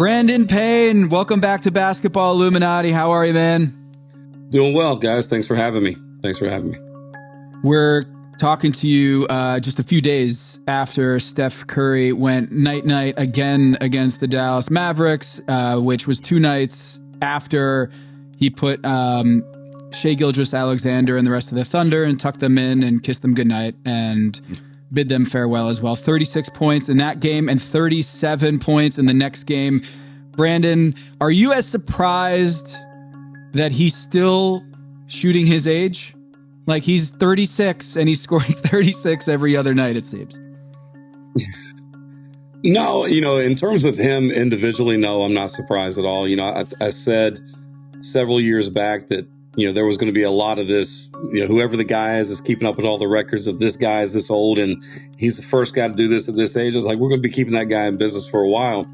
Brandon Payne, welcome back to Basketball Illuminati. How are you, man? Doing well, guys. Thanks for having me. We're talking to you just a few days after Steph Curry went night-night again against the Dallas Mavericks, which was 2 nights after he put Shai Gilgeous-Alexander and the rest of the Thunder and tucked them in and kissed them goodnight and bid them farewell as well. 36 points in that game and 37 points in the next game. Brandon, are you as surprised that he's still shooting his age? Like, he's 36 and he's scoring 36 every other night, it seems. No, in terms of him individually, no, I'm not surprised at all. I said several years back that, there was going to be a lot of this, whoever the guy is keeping up with all the records of this guy is this old and he's the first guy to do this at this age. I was like, we're going to be keeping that guy in business for a while.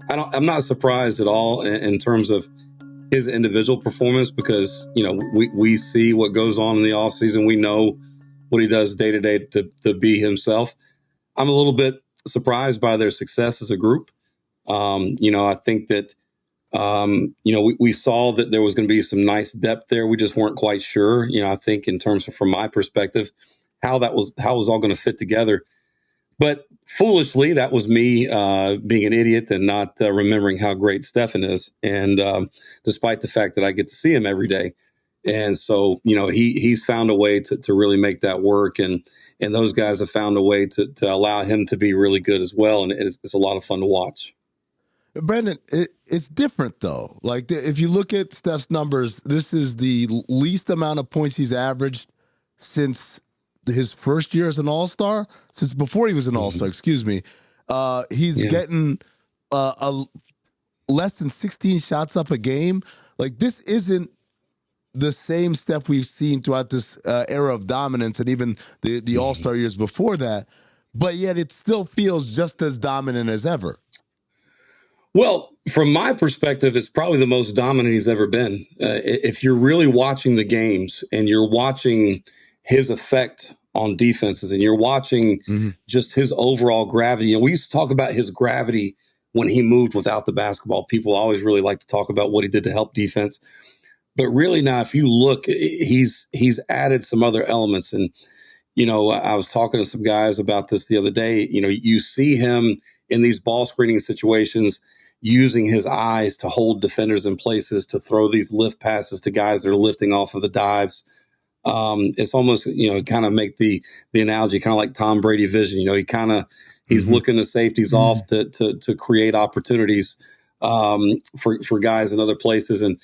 I'm not surprised at all in terms of his individual performance because, we see what goes on in the offseason. We know what he does day to day to be himself. I'm a little bit surprised by their success as a group. I think that, we saw that there was going to be some nice depth there. We just weren't quite sure, I think in terms of, from my perspective, how it was all going to fit together. But foolishly, that was me being an idiot and not remembering how great Stephen is. And despite the fact that I get to see him every day. And so, he's found a way to really make that work. And those guys have found a way to allow him to be really good as well. And it's a lot of fun to watch. Brandon, it's different, though. Like, if you look at Steph's numbers, this is the least amount of points he's averaged since his first year as an all-star, since before he was an all-star, excuse me. He's getting less than 16 shots up a game. Like, this isn't the same Steph we've seen throughout this era of dominance and even the all-star years before that, but yet it still feels just as dominant as ever. Well, from my perspective, it's probably the most dominant he's ever been. If you're really watching the games and you're watching his effect on defenses and you're watching just his overall gravity. And we used to talk about his gravity when he moved without the basketball. People always really like to talk about what he did to help defense. But really now, if you look, he's added some other elements. And, I was talking to some guys about this the other day. You see him in these ball screening situations using his eyes to hold defenders in places, to throw these lift passes to guys that are lifting off of the dives. It's almost, kind of make the analogy kind of like Tom Brady vision. He's looking the safeties off to create opportunities for guys in other places. And,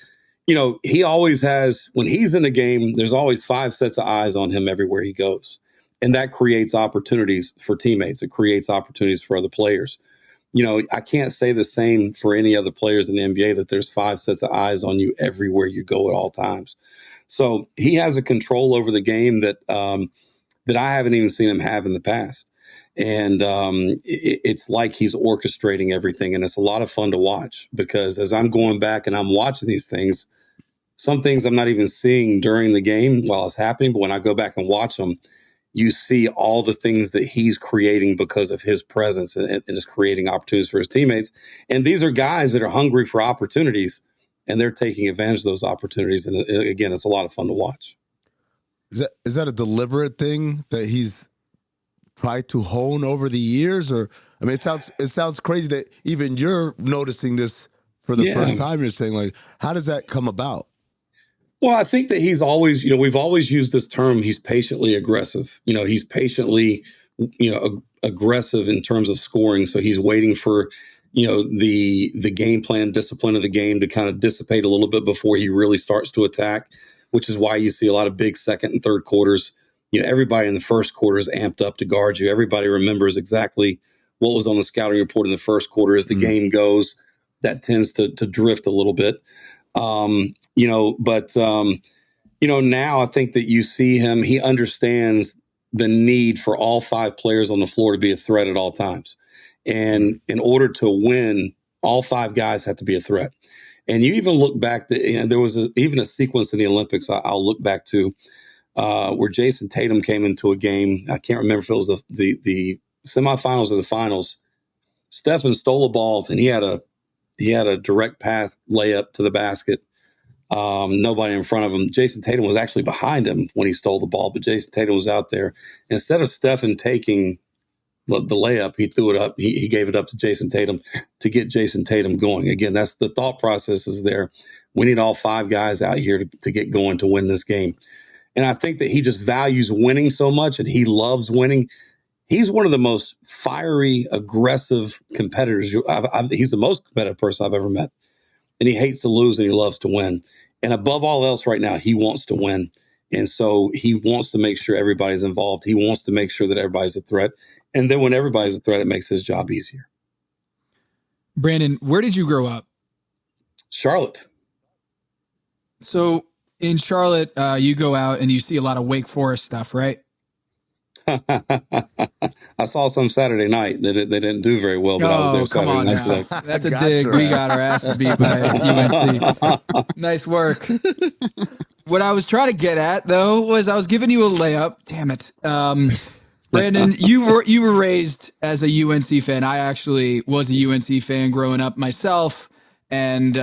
he always has, when he's in the game, there's always 5 sets of eyes on him everywhere he goes. And that creates opportunities for teammates. It creates opportunities for other players. I can't say the same for any other players in the NBA, that there's 5 sets of eyes on you everywhere you go at all times. So he has a control over the game that I haven't even seen him have in the past. And it's like he's orchestrating everything. And it's a lot of fun to watch because as I'm going back and I'm watching these things, some things I'm not even seeing during the game while it's happening. But when I go back and watch them, you see all the things that he's creating because of his presence and is creating opportunities for his teammates. And these are guys that are hungry for opportunities, and they're taking advantage of those opportunities. And again, it's a lot of fun to watch. Is that a deliberate thing that he's tried to hone over the years? Or, I mean, it sounds crazy that even you're noticing this for the first time. You're saying, like, how does that come about? Well, I think that he's always, we've always used this term, he's patiently aggressive. He's patiently, aggressive in terms of scoring. So he's waiting for, the game plan, discipline of the game to kind of dissipate a little bit before he really starts to attack, which is why you see a lot of big second and third quarters. Everybody in the first quarter is amped up to guard you. Everybody remembers exactly what was on the scouting report in the first quarter. As the game goes, that tends to drift a little bit. Now I think that you see him, he understands the need for all 5 players on the floor to be a threat at all times. And in order to win, all 5 guys have to be a threat. And you even look back, there was even a sequence in the Olympics I'll look back to where Jason Tatum came into a game. I can't remember if it was the semifinals or the finals. Stephen stole a ball and he had He had a direct path layup to the basket. Nobody in front of him. Jason Tatum was actually behind him when he stole the ball, but Jason Tatum was out there. Instead of Stephen taking the layup, he threw it up. He gave it up to Jason Tatum to get Jason Tatum going. Again, that's the thought process is there. We need all 5 guys out here to get going to win this game. And I think that he just values winning so much and he loves winning. He's one of the most fiery, aggressive competitors. He's the most competitive person I've ever met. And he hates to lose and he loves to win. And above all else right now, he wants to win. And so he wants to make sure everybody's involved. He wants to make sure that everybody's a threat. And then when everybody's a threat, it makes his job easier. Brandon, where did you grow up? Charlotte. So in Charlotte, you go out and you see a lot of Wake Forest stuff, right? I saw some Saturday night that they didn't do very well, but I was there Saturday night. Now. That's a dig. We got our asses beat by UNC. Nice work. What I was trying to get at, though, was I was giving you a layup. Damn it. Brandon, you were raised as a UNC fan. I actually was a UNC fan growing up myself. And,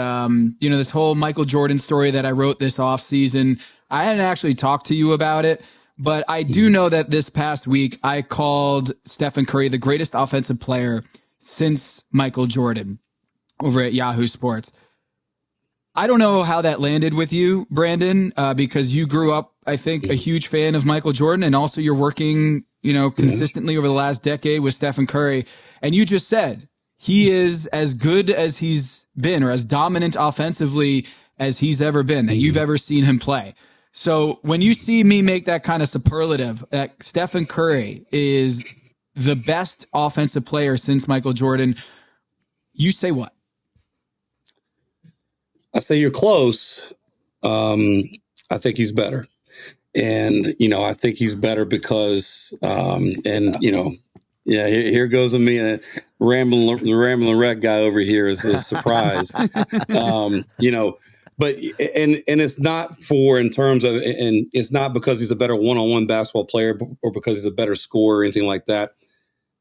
this whole Michael Jordan story that I wrote this off season, I hadn't actually talked to you about it. But I do know that this past week, I called Stephen Curry the greatest offensive player since Michael Jordan over at Yahoo Sports. I don't know how that landed with you, Brandon, because you grew up, I think, a huge fan of Michael Jordan, and also you're working, consistently over the last decade with Stephen Curry. And you just said he is as good as he's been, or as dominant offensively as he's ever been, that you've ever seen him play. So when you see me make that kind of superlative that Stephen Curry is the best offensive player since Michael Jordan, you say what? I say you're close. I think he's better. And, I think he's better because, here goes me, the rambling wreck guy over here is surprised. But it's not in terms of, and it's not because he's a better one-on-one basketball player or because he's a better scorer or anything like that.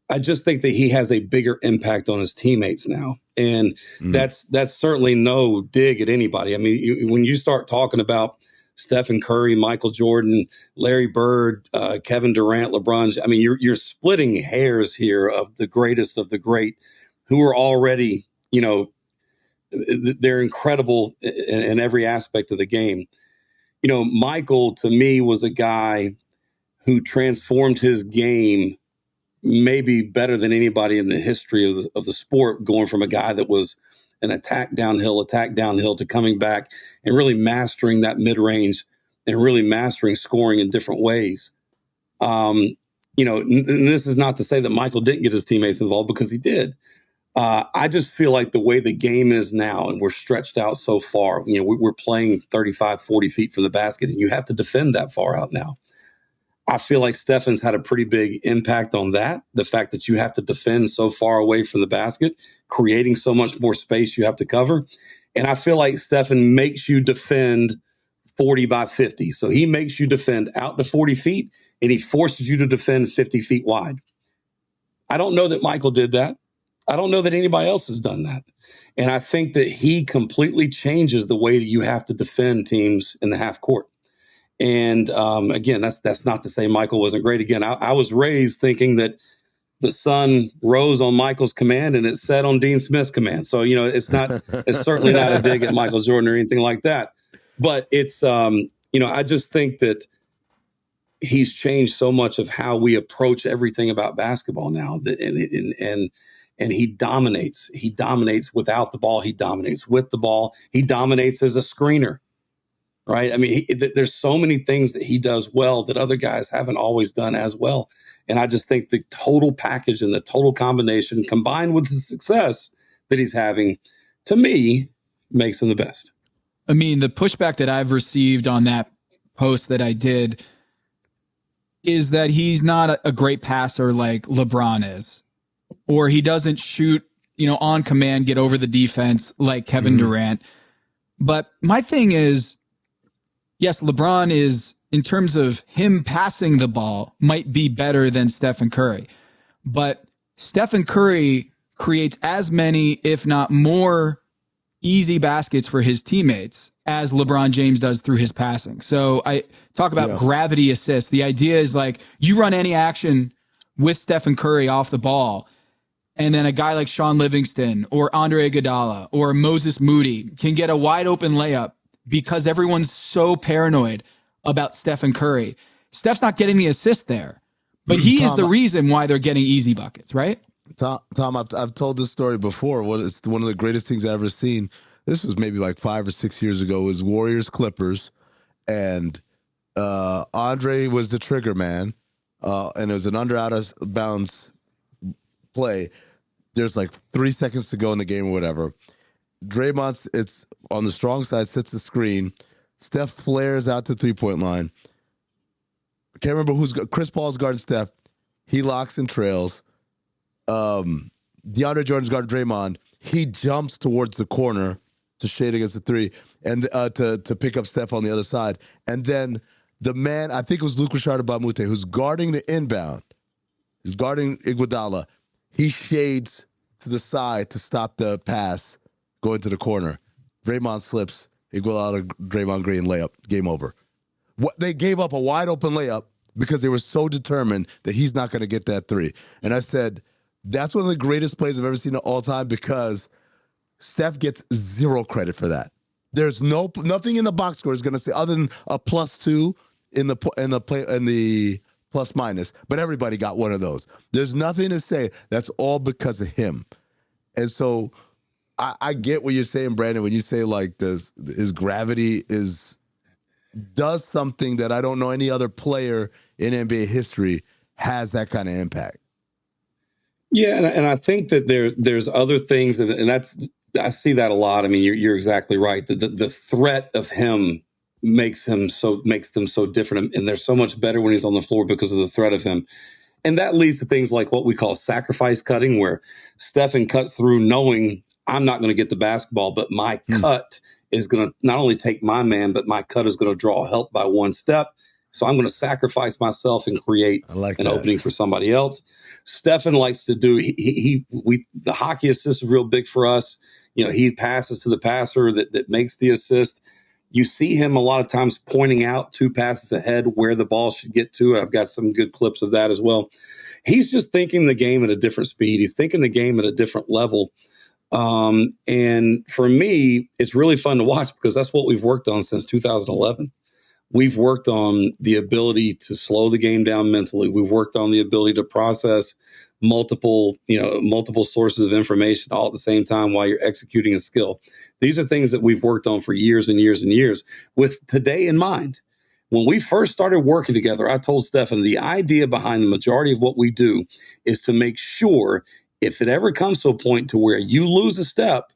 I just think that he has a bigger impact on his teammates now. And that's certainly no dig at anybody. I mean, when you start talking about Stephen Curry, Michael Jordan, Larry Bird, Kevin Durant, LeBron, I mean, you're splitting hairs here of the greatest of the great who are already, they're incredible in every aspect of the game. Michael, to me, was a guy who transformed his game maybe better than anybody in the history of the sport, going from a guy that was an attack downhill to coming back and really mastering that mid-range and really mastering scoring in different ways. And this is not to say that Michael didn't get his teammates involved, because he did. I just feel like the way the game is now, and we're stretched out so far, we're playing 35, 40 feet from the basket, and you have to defend that far out now. I feel like Stephen's had a pretty big impact on that. The fact that you have to defend so far away from the basket, creating so much more space you have to cover. And I feel like Stephen makes you defend 40 by 50. So he makes you defend out to 40 feet, and he forces you to defend 50 feet wide. I don't know that Michael did that. I don't know that anybody else has done that. And I think that he completely changes the way that you have to defend teams in the half court. And again, that's not to say Michael wasn't great. Again, I was raised thinking that the sun rose on Michael's command and it set on Dean Smith's command. So, it's certainly not a dig at Michael Jordan or anything like that. But it's, I just think that he's changed so much of how we approach everything about basketball now. And he dominates. He dominates without the ball. He dominates with the ball. He dominates as a screener. Right. I mean, there's so many things that he does well that other guys haven't always done as well. And I just think the total package and the total combination combined with the success that he's having, to me, makes him the best. I mean, the pushback that I've received on that post that I did is that he's not a great passer like LeBron is, or he doesn't shoot, on command, get over the defense like Kevin Durant. But my thing is, yes, LeBron is, in terms of him passing the ball, might be better than Stephen Curry. But Stephen Curry creates as many, if not more, easy baskets for his teammates as LeBron James does through his passing. So I talk about gravity assists. The idea is like you run any action with Stephen Curry off the ball, and then a guy like Sean Livingston or Andre Iguodala or Moses Moody can get a wide open layup because everyone's so paranoid about Stephen Curry. Steph's not getting the assist there, but he is the reason why they're getting easy buckets, right? Tom, I've told this story before. It's one of the greatest things I've ever seen. This was maybe like 5 or 6 years ago. It was Warriors Clippers, and Andre was the trigger man, and it was an under out of bounds play. There's like 3 seconds to go in the game or whatever. Draymond, it's on the strong side, sets the screen. Steph flares out to 3-point line. I can't remember Chris Paul's guarding Steph. He locks and trails. DeAndre Jordan's guarding Draymond. He jumps towards the corner to shade against the three and to pick up Steph on the other side. And then the man, I think it was Luke Richard-Bamute, who's guarding the inbound. He's guarding Iguodala. He shades to the side to stop the pass going to the corner. Draymond slips. Iguodala, Draymond Green layup. Game over. They gave up a wide open layup because they were so determined that he's not going to get that three. And I said, that's one of the greatest plays I've ever seen of all time because Steph gets zero credit for that. There's nothing in the box score is going to say other than a +2 in the plus minus, but everybody got one of those. There's nothing to say. That's all because of him. And so I get what you're saying, Brandon, when you say like his gravity does something that I don't know any other player in NBA history has that kind of impact. Yeah, and I think that there's other things, and I see that a lot. I mean, you're exactly right. The threat of him makes them so different, and they're so much better when he's on the floor because of the threat of him. And that leads to things like what we call sacrifice cutting, where Stephen cuts through knowing I'm not going to get the basketball, but my cut is going to not only take my man, but my cut is going to draw help by one step. So I'm going to sacrifice myself and create an opening for somebody else. Stephen likes to do the hockey assist is real big for us. You know, he passes to the passer that makes the assist. You see him a lot of times pointing out 2 passes ahead where the ball should get to. I've got some good clips of that as well. He's just thinking the game at a different speed. He's thinking the game at a different level. And for me, it's really fun to watch because that's what we've worked on since 2011. We've worked on the ability to slow the game down mentally. We've worked on the ability to process multiple sources of information all at the same time while you're executing a skill. These are things that we've worked on for years and years and years with today in mind. When we first started working together, I told Stephen the idea behind the majority of what we do is to make sure if it ever comes to a point to where you lose a step,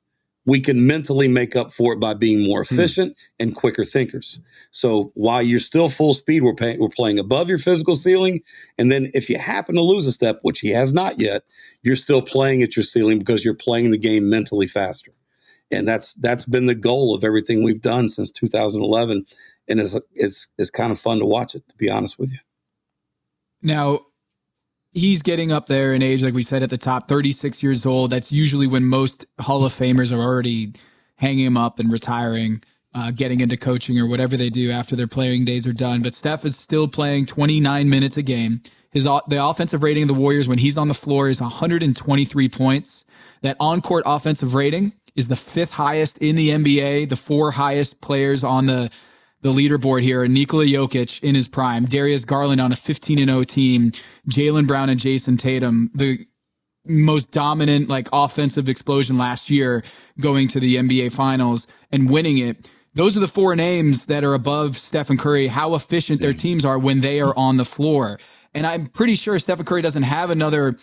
we can mentally make up for it by being more efficient and quicker thinkers. So while you're still full speed, we're playing above your physical ceiling. And then if you happen to lose a step, which he has not yet, you're still playing at your ceiling because you're playing the game mentally faster. And that's been the goal of everything we've done since 2011. And it's kind of fun to watch it, to be honest with you. Now, he's getting up there in age, like we said at the top, 36 years old. That's usually when most Hall of Famers are already hanging him up and retiring, getting into coaching or whatever they do after their playing days are done. But Steph is still playing 29 minutes a game. The offensive rating of the Warriors when he's on the floor is 123 points. That on-court offensive rating is the 5th highest in the NBA. The 4 highest players on the leaderboard here are Nikola Jokic in his prime, Darius Garland on a 15-0 team, Jaylen Brown and Jason Tatum, the most dominant like offensive explosion last year, going to the NBA Finals and winning it. Those are the 4 names that are above Stephen Curry, how efficient their teams are when they are on the floor. And I'm pretty sure Stephen Curry doesn't have another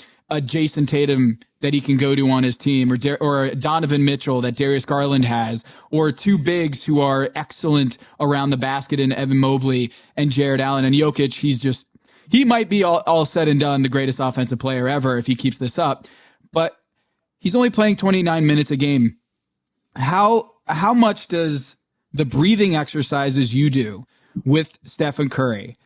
Jason Tatum that he can go to on his team, or Donovan Mitchell that Darius Garland has, or 2 bigs who are excellent around the basket in Evan Mobley and Jared Allen. And Jokic, he might be all said and done the greatest offensive player ever if he keeps this up, but he's only playing 29 minutes a game. How much does the breathing exercises you do with Stephen Curry,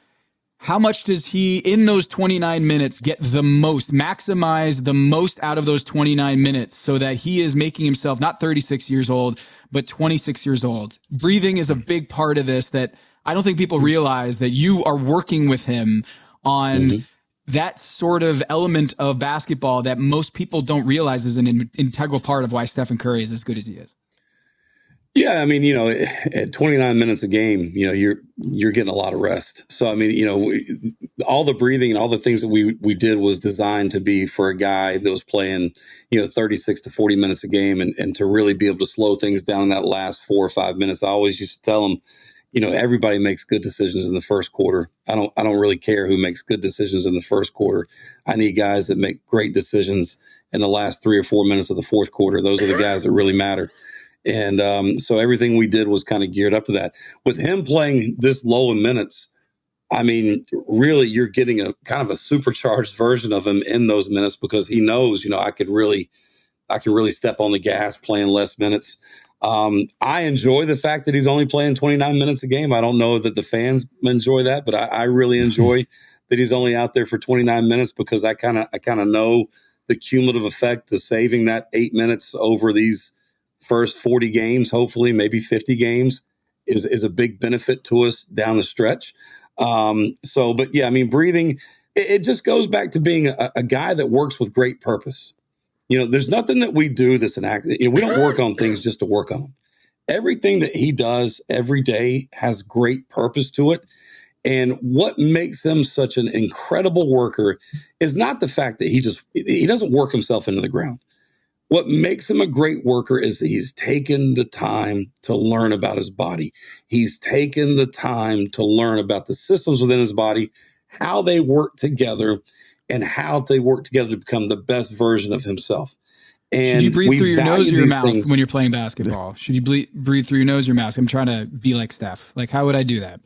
how much does he, in those 29 minutes, get the most, maximize the most out of those 29 minutes so that he is making himself not 36 years old, but 26 years old? Breathing is a big part of this that I don't think people realize, that you are working with him on that sort of element of basketball that most people don't realize is an integral part of why Stephen Curry is as good as he is. Yeah, I mean, at 29 minutes a game, you're getting a lot of rest. So, I mean, all the breathing and all the things that we did was designed to be for a guy that was playing, 36 to 40 minutes a game, and to really be able to slow things down in that last 4 or 5 minutes. I always used to tell him, everybody makes good decisions in the first quarter. I don't really care who makes good decisions in the first quarter. I need guys that make great decisions in the last 3 or 4 minutes of the fourth quarter. Those are the guys that really matter. And so everything we did was kind of geared up to that. With him playing this low in minutes, I mean, really, you're getting a kind of a supercharged version of him in those minutes, because he knows, I can really step on the gas playing less minutes. I enjoy the fact that he's only playing 29 minutes a game. I don't know that the fans enjoy that, but I really enjoy that he's only out there for 29 minutes, because I kind of know the cumulative effect of saving that 8 minutes over these first 40 games, hopefully maybe 50 games, is a big benefit to us down the stretch. But yeah, I mean, breathing, it just goes back to being a guy that works with great purpose. There's nothing that we do that's an act. We don't work on things just to work on them. Everything that he does every day has great purpose to it. And what makes him such an incredible worker is not the fact that he doesn't work himself into the ground. What makes him a great worker is that he's taken the time to learn about his body. He's taken the time to learn about the systems within his body, how they work together, and how they work together to become the best version of himself. And should you breathe through your nose or your mouth when you're playing basketball? Should you breathe through your nose or your mouth? I'm trying to be like Steph. Like, how would I do that?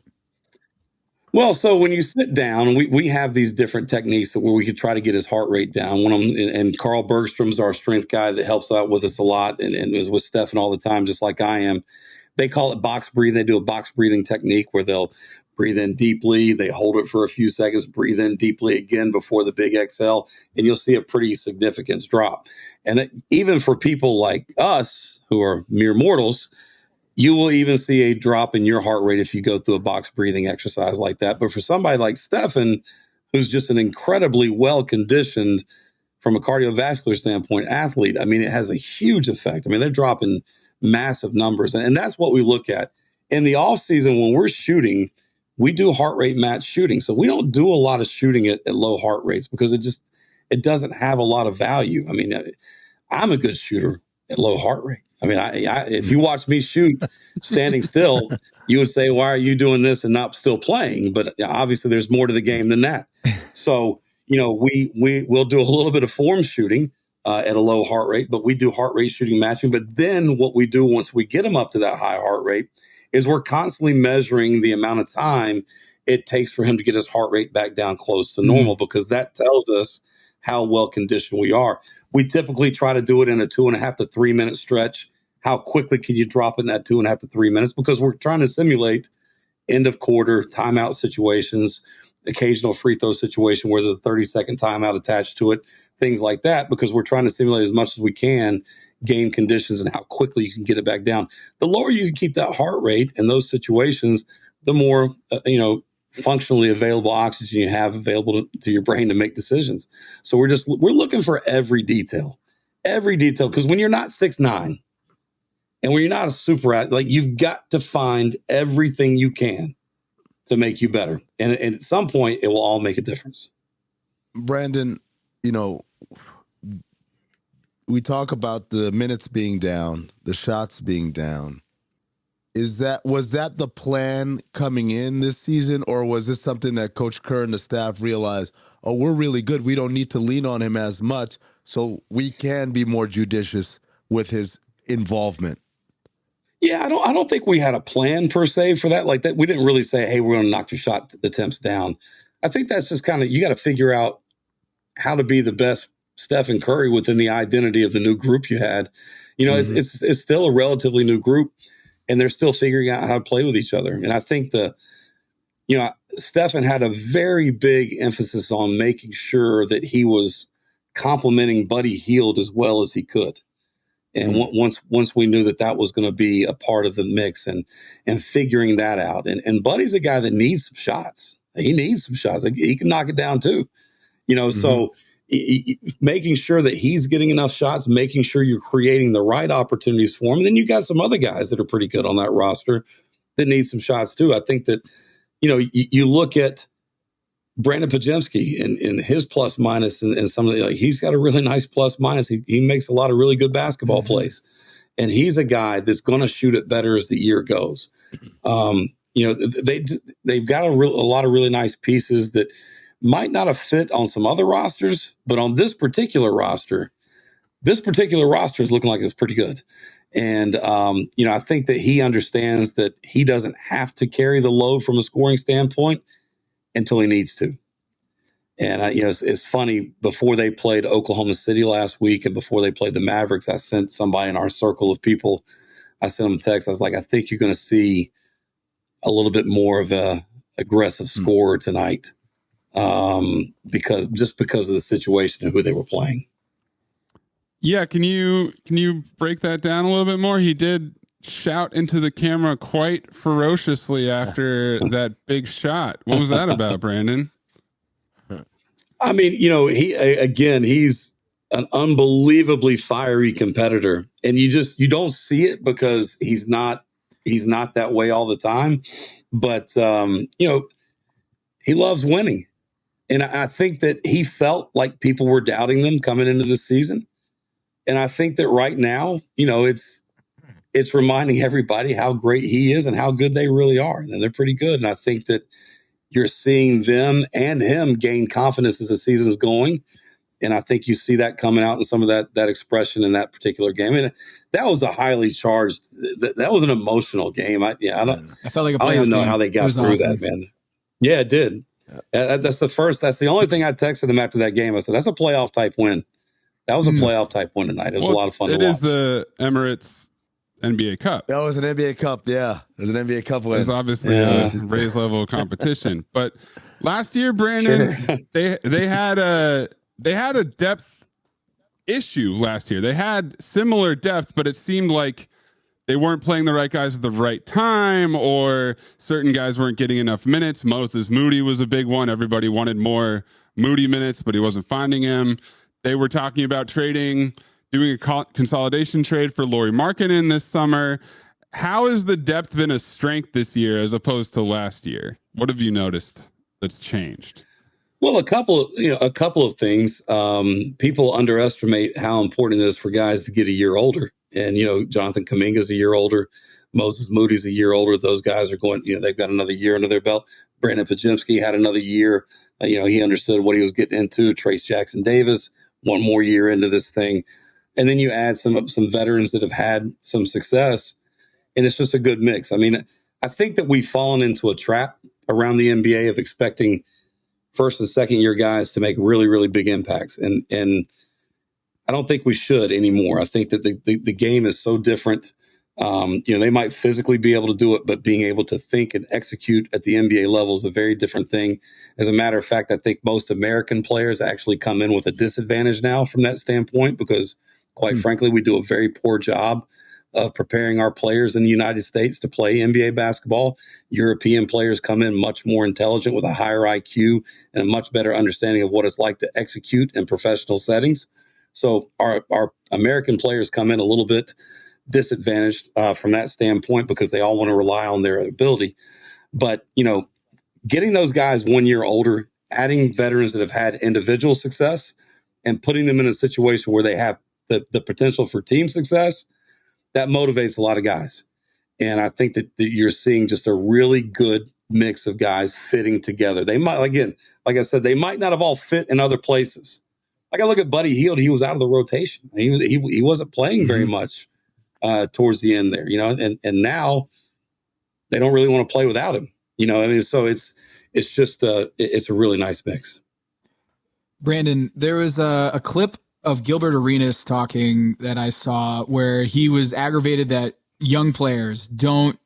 Well, so when you sit down, we have these different techniques where we could try to get his heart rate down. And Carl Bergstrom's our strength guy that helps out with us a lot and is with Stephen all the time, just like I am. They call it box breathing. They do a box breathing technique where they'll breathe in deeply. They hold it for a few seconds, breathe in deeply again before the big exhale, and you'll see a pretty significant drop. And even for people like us who are mere mortals, you will even see a drop in your heart rate if you go through a box breathing exercise like that. But for somebody like Stephen, who's just an incredibly well-conditioned, from a cardiovascular standpoint, athlete, I mean, it has a huge effect. I mean, they're dropping massive numbers. And that's what we look at. In the off season, when we're shooting, we do heart rate match shooting. So we don't do a lot of shooting at low heart rates, because it doesn't have a lot of value. I mean, I'm a good shooter at low heart rate. I mean, if you watch me shoot standing still, you would say, why are you doing this and not still playing? But obviously there's more to the game than that. So, we'll do a little bit of form shooting at a low heart rate, but we do heart rate shooting matching. But then what we do once we get them up to that high heart rate is we're constantly measuring the amount of time it takes for him to get his heart rate back down close to normal, because that tells us how well conditioned we are. We typically try to do it in a 2.5 to 3 minute stretch. How quickly can you drop in that 2.5 to 3 minutes? Because we're trying to simulate end of quarter timeout situations, occasional free throw situation where there's a 30-second timeout attached to it, things like that, because we're trying to simulate as much as we can game conditions and how quickly you can get it back down. The lower you can keep that heart rate in those situations, the more, functionally available oxygen you have available to your brain to make decisions. So we're looking for every detail, because when you're not 6'9", and when you're not a super athlete, like, you've got to find everything you can to make you better. And at some point, it will all make a difference. Brandon, we talk about the minutes being down, the shots being down. Was that the plan coming in this season, or was this something that Coach Kerr and the staff realized, we're really good, we don't need to lean on him as much, so we can be more judicious with his involvement? Yeah, I don't think we had a plan per se for that. Like that, we didn't really say, hey, we're going to knock your shot attempts down. I think that's just kind of, you got to figure out how to be the best Stephen Curry within the identity of the new group you had. It's still a relatively new group, and they're still figuring out how to play with each other. And I think Stephen had a very big emphasis on making sure that he was complimenting Buddy Hield as well as he could. And once we knew that was going to be a part of the mix and figuring that out. And Buddy's a guy that needs some shots. He needs some shots. He can knock it down too. So making sure that he's getting enough shots, making sure you're creating the right opportunities for him. And then you got some other guys that are pretty good on that roster that need some shots too. I think that, you look at Brandon Pajemski and his plus minus and some of the, he's got a really nice plus minus. He makes a lot of really good basketball plays, and he's a guy that's going to shoot it better as the year goes. They've got a lot of really nice pieces that might not have fit on some other rosters, but on this particular roster is looking like it's pretty good. And, I think that he understands that he doesn't have to carry the load from a scoring standpoint until he needs to. And, it's funny, before they played Oklahoma City last week and before they played the Mavericks, I sent somebody in our circle of people, I sent them a text. I was like, I think you're going to see a little bit more of a aggressive scorer tonight because of the situation and who they were playing. Yeah, can you break that down a little bit more? He did shout into the camera quite ferociously after that big shot. What was that about, Brandon? I mean, he's an unbelievably fiery competitor, and you don't see it because he's not that way all the time. But he loves winning, and I think that he felt like people were doubting them coming into this season. And I think that right now, it's reminding everybody how great he is and how good they really are. And they're pretty good. And I think that you're seeing them and him gain confidence as the season is going. And I think you see that coming out in some of that expression in that particular game. And that was a highly charged, that was an emotional game. I felt like I don't even know how they got through that, man. Yeah, it did. That's the only thing I texted him after that game. I said, that's a playoff type win. That was a playoff type win tonight. It was a lot of fun to watch. It is the Emirates NBA Cup. That was an NBA Cup, yeah. It was an NBA Cup win. It's obviously a raised level of competition. But last year, Brandon, they had a depth issue last year. They had similar depth, but it seemed like they weren't playing the right guys at the right time, or certain guys weren't getting enough minutes. Moses Moody was a big one. Everybody wanted more Moody minutes, but he wasn't finding him. They were talking about doing a consolidation trade for Lauri Markkanen this summer. How has the depth been a strength this year as opposed to last year? What have you noticed that's changed? Well, a couple of things. People underestimate how important it is for guys to get a year older. And, Jonathan Kuminga's a year older. Moses Moody's a year older. Those guys are going, they've got another year under their belt. Brandon Pajemski had another year. He understood what he was getting into. Trace Jackson Davis, one more year into this thing. And then you add some veterans that have had some success, and it's just a good mix. I mean, I think that we've fallen into a trap around the NBA of expecting first and second year guys to make really, really big impacts. And I don't think we should anymore. I think that the game is so different. They might physically be able to do it, but being able to think and execute at the NBA level is a very different thing. As a matter of fact, I think most American players actually come in with a disadvantage now from that standpoint, because quite frankly, we do a very poor job of preparing our players in the United States to play NBA basketball. European players come in much more intelligent with a higher IQ and a much better understanding of what it's like to execute in professional settings. So our American players come in a little bit disadvantaged from that standpoint because they all want to rely on their ability. But, getting those guys 1 year older, adding veterans that have had individual success and putting them in a situation where they have the potential for team success, that motivates a lot of guys. And I think that you're seeing just a really good mix of guys fitting together. They might, again, like I said, they might not have all fit in other places. Like I look at Buddy Hield, he was out of the rotation. He wasn't playing very much towards the end there, and now they don't really want to play without him, so it's just it's a really nice mix. Brandon, there was a clip of Gilbert Arenas talking that I saw where he was aggravated that young players don't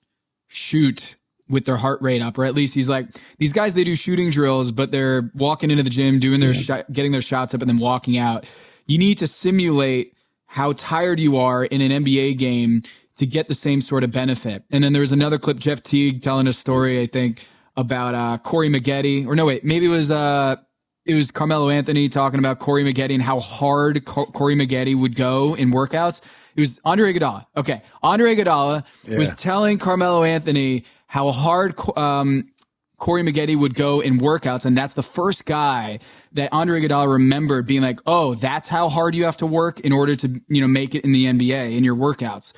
shoot with their heart rate up, or at least he's like, these guys, they do shooting drills, but they're walking into the gym, doing their getting their shots up and then walking out. You need to simulate how tired you are in an NBA game to get the same sort of benefit. And then there's another clip, Jeff Teague telling a story, I think, about Corey Maggette, or no, wait, maybe it was Carmelo Anthony talking about Corey Maggette and how hard Corey Maggette would go in workouts. It was Andre Iguodala. Okay. Andre Iguodala was telling Carmelo Anthony how hard Corey Maggette would go in workouts. And that's the first guy that Andre Iguodala remembered being like, oh, that's how hard you have to work in order to, make it in the NBA in your workouts.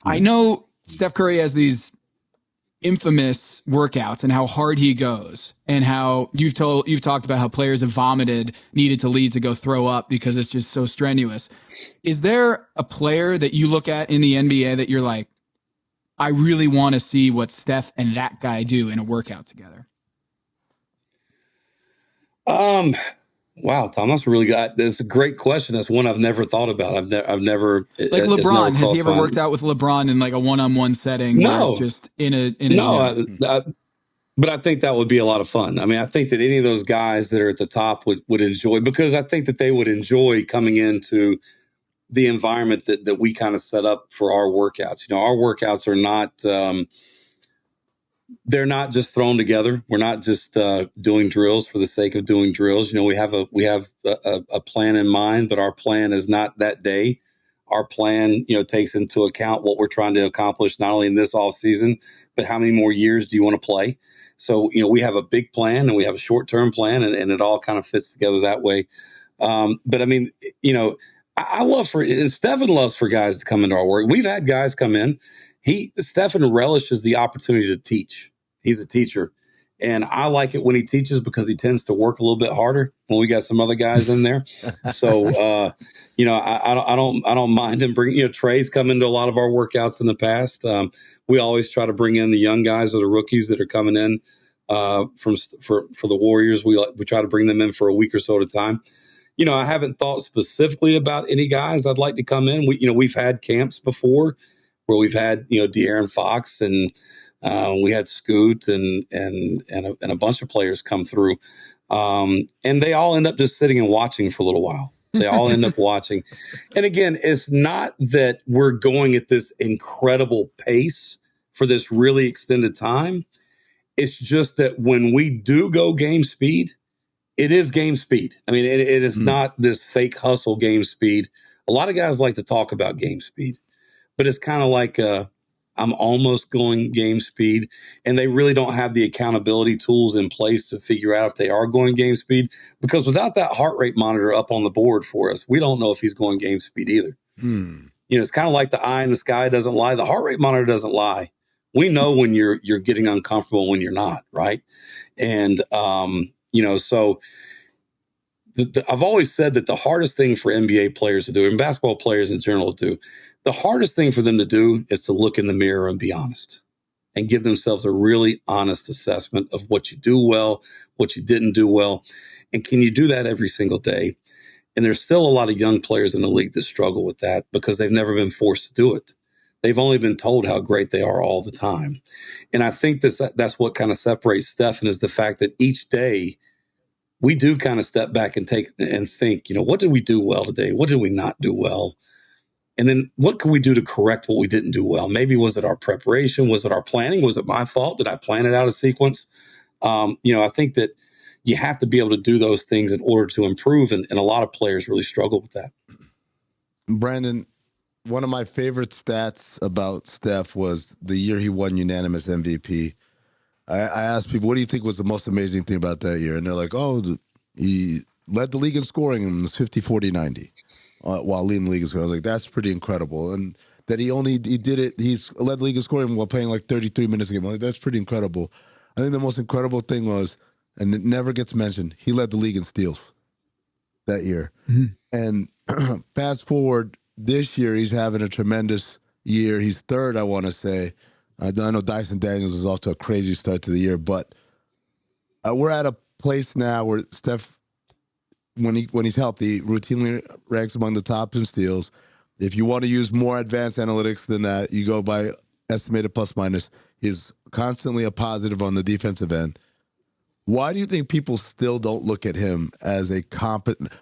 I know Steph Curry has these infamous workouts and how hard he goes, and how you've talked about how players have vomited, needed to leave to go throw up because it's just so strenuous. Is there a player that you look at in the NBA that you're like, I really want to see what Steph and that guy do in a workout together? Wow, Tom, that's really good. That's a great question. That's one I've never thought about. I've never like LeBron. Has he ever worked out with LeBron in like a one-on-one setting? No, where it's just in a gym? But I think that would be a lot of fun. I mean, I think that any of those guys that are at the top would enjoy, because I think that they would enjoy coming into the environment that we kind of set up for our workouts. Our workouts are not. They're not just thrown together. We're not just doing drills for the sake of doing drills. We have a plan in mind, but our plan is not that day. Our plan, takes into account what we're trying to accomplish, not only in this off season, but how many more years do you want to play? So, we have a big plan and we have a short-term plan, and it all kind of fits together that way. But I mean, Stephen loves for guys to come into our work. We've had guys come in. Stephen relishes the opportunity to teach. He's a teacher. And I like it when he teaches, because he tends to work a little bit harder when we got some other guys in there. So, I don't mind him bringing, Trey's come into a lot of our workouts in the past. We always try to bring in the young guys or the rookies that are coming in for the Warriors. We try to bring them in for a week or so at a time. I haven't thought specifically about any guys I'd like to come in. We've had camps before where we've had, De'Aaron Fox, and we had Scoot and a bunch of players come through. And they all end up just sitting and watching for a little while. They all end up watching. And again, it's not that we're going at this incredible pace for this really extended time. It's just that when we do go game speed, it is game speed. I mean, it is not this fake hustle game speed. A lot of guys like to talk about game speed, but it's kind of like I'm almost going game speed, and they really don't have the accountability tools in place to figure out if they are going game speed, because without that heart rate monitor up on the board for us, we don't know if he's going game speed either. It's kind of like the eye in the sky doesn't lie. The heart rate monitor doesn't lie. We know when you're getting uncomfortable, when you're not, right? And, so I've always said that the hardest thing for NBA players to do, and basketball players in general to do, the hardest thing for them to do is to look in the mirror and be honest and give themselves a really honest assessment of what you do well, what you didn't do well. And can you do that every single day? And there's still a lot of young players in the league that struggle with that because they've never been forced to do it. They've only been told how great they are all the time. And I think that's what kind of separates Stephen, is the fact that each day we do kind of step back and think, what did we do well today? What did we not do well? And then what can we do to correct what we didn't do well? Maybe was it our preparation? Was it our planning? Was it my fault? Did I plan it out of sequence? I think that you have to be able to do those things in order to improve. And a lot of players really struggle with that. Brandon, one of my favorite stats about Steph was the year he won unanimous MVP. I asked people, what do you think was the most amazing thing about that year? And they're like, he led the league in scoring and was 50, 40, 90 while leading the league in scoring. I was like, that's pretty incredible. And that he's led the league in scoring while playing like 33 minutes a game. I'm like, that's pretty incredible. I think the most incredible thing was, and it never gets mentioned, he led the league in steals that year. Mm-hmm. And fast forward, this year he's having a tremendous year. He's third, I want to say. I know Dyson Daniels is off to a crazy start to the year, but we're at a place now where Steph, when he's healthy, routinely ranks among the top in steals. If you want to use more advanced analytics than that, you go by estimated plus minus. He's constantly a positive on the defensive end. Why do you think people still don't look at him as a competent,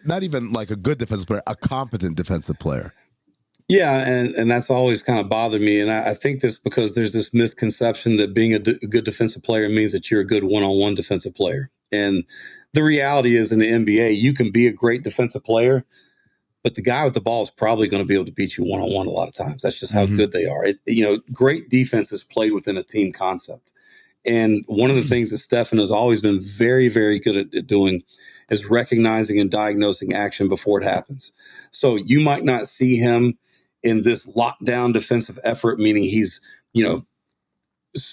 not even like a good defensive player, a competent defensive player? Yeah, and that's always kind of bothered me. And I think this because there's this misconception that being a good defensive player means that you're a good one-on-one defensive player. And the reality is in the NBA, you can be a great defensive player, but the guy with the ball is probably going to be able to beat you one-on-one a lot of times. That's just how good they are. Great defense is played within a team concept. And one of the things that Stephen has always been very, very good at doing is recognizing and diagnosing action before it happens. So you might not see him in this lockdown defensive effort, meaning he's,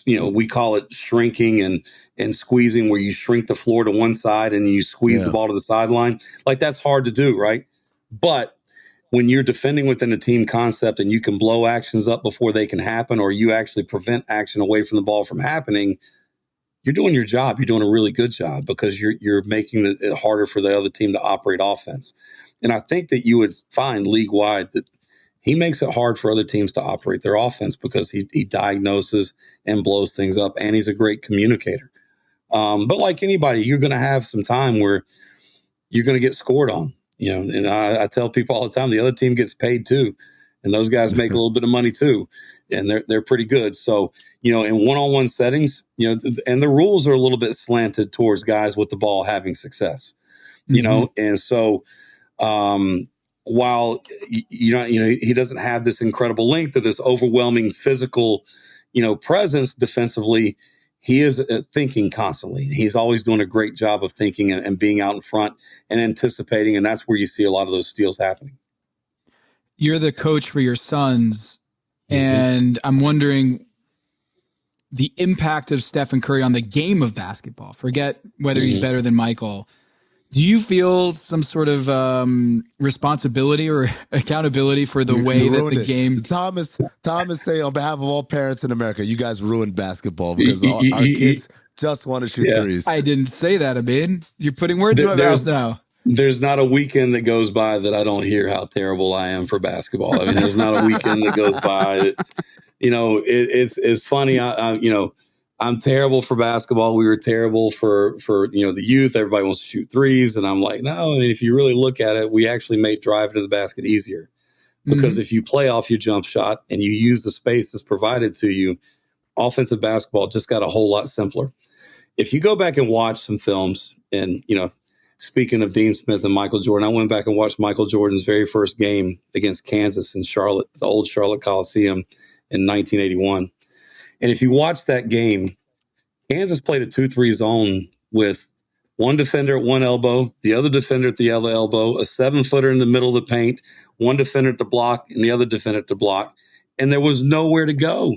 we call it shrinking and squeezing, where you shrink the floor to one side and you squeeze the ball to the sideline. Like, that's hard to do, right? But when you're defending within a team concept and you can blow actions up before they can happen, or you actually prevent action away from the ball from happening, you're doing your job. You're doing a really good job, because you're making it harder for the other team to operate offense. And I think that you would find league-wide that he makes it hard for other teams to operate their offense, because he diagnoses and blows things up, and he's a great communicator. But like anybody, you're going to have some time where you're going to get scored on. And I tell people all the time, the other team gets paid too, and those guys make a little bit of money too, and they're pretty good. So, in one-on-one settings, and the rules are a little bit slanted towards guys with the ball having success, and so while he doesn't have this incredible length or this overwhelming physical, presence defensively, he is thinking constantly. He's always doing a great job of thinking and being out in front and anticipating. And that's where you see a lot of those steals happening. You're the coach for your sons. And I'm wondering the impact of Stephen Curry on the game of basketball. Forget whether he's better than Michael. Do you feel some sort of responsibility or accountability for the way that the game? Thomas say on behalf of all parents in America, you guys ruined basketball because our kids just want to shoot threes. I didn't say that, Amin. You're putting words in my mouth now. There's not a weekend that goes by that I don't hear how terrible I am for basketball. I mean, there's not a weekend that goes by that, it's funny. I'm terrible for basketball. We were terrible for the youth. Everybody wants to shoot threes. And I'm like, no. And if you really look at it, we actually made driving to the basket easier, because if you play off your jump shot and you use the space that's provided to you, offensive basketball just got a whole lot simpler. If you go back and watch some films, and, speaking of Dean Smith and Michael Jordan, I went back and watched Michael Jordan's very first game against Kansas in Charlotte, the old Charlotte Coliseum in 1981. And if you watch that game, Kansas played a 2-3 zone with one defender at one elbow, the other defender at the other elbow, a 7-footer in the middle of the paint, one defender at the block, and the other defender at the block. And there was nowhere to go.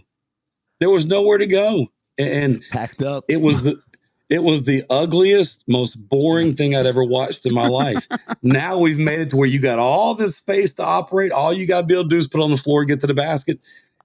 And packed up. It was the ugliest, most boring thing I'd ever watched in my life. Now we've made it to where you got all this space to operate. All you got to be able to do is put on the floor and get to the basket.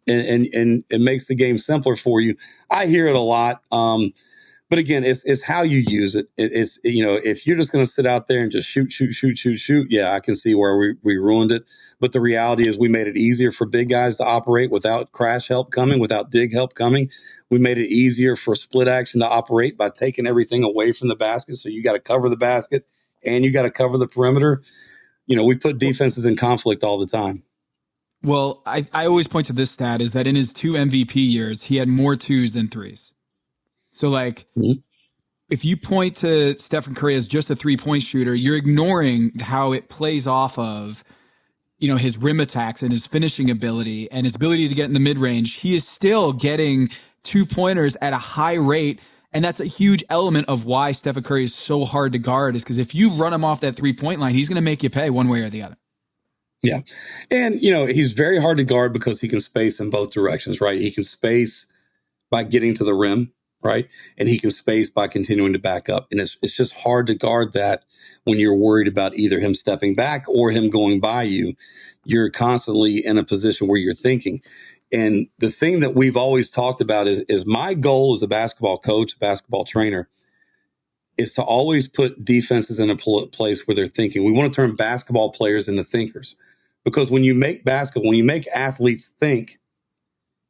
And it makes the game simpler for you. I hear it a lot. But again, it's how you use it. It's if you're just going to sit out there and just shoot. Yeah, I can see where we ruined it. But the reality is we made it easier for big guys to operate without crash help coming, without dig help coming. We made it easier for split action to operate by taking everything away from the basket. So you got to cover the basket and you got to cover the perimeter. We put defenses in conflict all the time. Well, I always point to this stat, is that in his 2 MVP years, he had more 2s than 3s. So, if you point to Stephen Curry as just a 3-point shooter, you're ignoring how it plays off of, his rim attacks and his finishing ability and his ability to get in the mid-range. He is still getting 2-pointers at a high rate, and that's a huge element of why Stephen Curry is so hard to guard, is because if you run him off that 3-point line, he's going to make you pay one way or the other. Yeah. And, he's very hard to guard because he can space in both directions, right? He can space by getting to the rim, right? And he can space by continuing to back up. And it's just hard to guard that when you're worried about either him stepping back or him going by you. You're constantly in a position where you're thinking. And the thing that we've always talked about is my goal as a basketball coach, basketball trainer, is to always put defenses in a place where they're thinking. We want to turn basketball players into thinkers. Because when you make athletes think,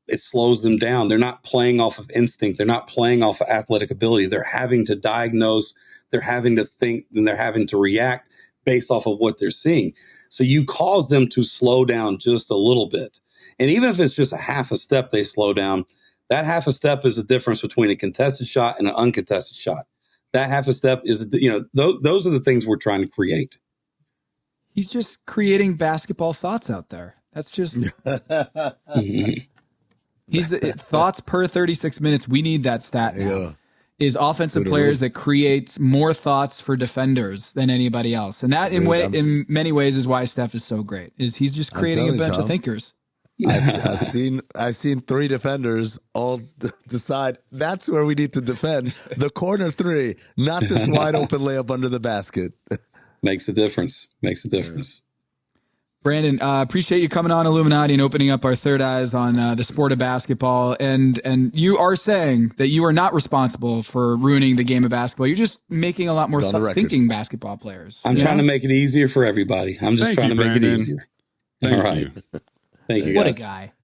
it slows them down. They're not playing off of instinct. They're not playing off of athletic ability. They're having to diagnose, they're having to think, and they're having to react based off of what they're seeing. So you cause them to slow down just a little bit. And even if it's just a half a step they slow down, that half a step is the difference between a contested shot and an uncontested shot. That half a step is, those are the things we're trying to create. He's just creating basketball thoughts out there. That's just... He's thoughts per 36 minutes. We need that stat now. Yeah. Is offensive players that creates more thoughts for defenders than anybody else. And that in many ways is why Steph is so great. Is he's just creating a bunch of thinkers. I've seen 3 defenders all decide that's where we need to defend. The corner 3, not this wide open layup under the basket. Makes a difference. Makes a difference. Brandon, appreciate you coming on Illuminati and opening up our third eyes on the sport of basketball. And you are saying that you are not responsible for ruining the game of basketball. You're just making a lot more thinking basketball players. I'm trying to make it easier for everybody. I'm just trying to make it easier. Thank All right. you. Thank you, guys. What a guy.